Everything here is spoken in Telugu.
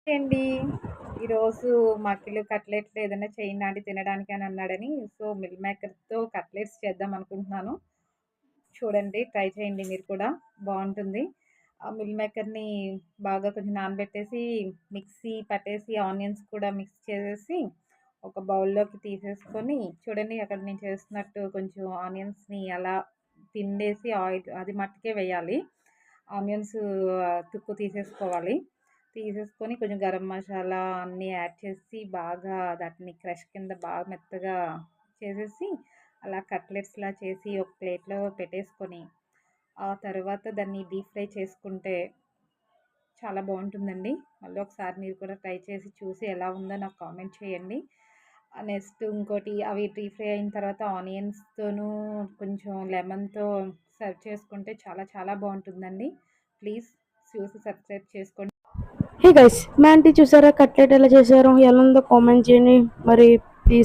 అండి. ఈరోజు మా అఖిలు కట్లెట్లు ఏదైనా చేయండి ఆంటీ తినడానికి అని అన్నాడని, సో మిల్ మేకర్‌తో కట్లెట్స్ చేద్దాం అనుకుంటున్నాను. చూడండి ట్రై చేయండి మీరు కూడా బావుంటుంది. ఆ మిల్ మేకర్‌ని బాగా కొంచెం నానబెట్టేసి, మిక్సీ పట్టేసి, ఆనియన్స్ కూడా మిక్స్ చేసేసి, ఒక బౌల్‌లోకి తీసేసుకొని చూడండి అక్కడ నేను చేస్తున్నట్టు కొంచెం ఆనియన్స్‌ని అలా పిండేసి ఆయిల్ అది మట్టుకే వేయాలి. ఆనియన్స్ తుక్కు తీసేసుకోవాలి. తీసేసుకొని కొంచెం గరం మసాలా అన్నీ యాడ్ చేసి బాగా దాన్ని క్రష్ కింద బాగా మెత్తగా చేసేసి అలా కట్లెట్స్‌లా చేసి ఒక ప్లేట్‌లో పెట్టేసుకొని, ఆ తర్వాత దాన్ని డీప్ ఫ్రై చేసుకుంటే చాలా బావుంటుందండి. మళ్ళీ ఒకసారి మీరు కూడా ట్రై చేసి చూసి ఎలా ఉందో నాకు కామెంట్ చేయండి. నెక్స్ట్ ఇంకోటి అవి డీప్ ఫ్రై అయిన తర్వాత ఆనియన్స్‌తోనూ కొంచెం లెమన్‌తో సర్వ్ చేసుకుంటే చాలా చాలా బావుంటుందండి. ప్లీజ్ చూసి సబ్స్క్రైబ్ చేసుకోండి. హే గైస్ మా ఆంటీ చూసారా కట్లెట్ ఎలా చేశారో ఎలా ఉందో కామెంట్ చేయండి మరి ప్లీజ్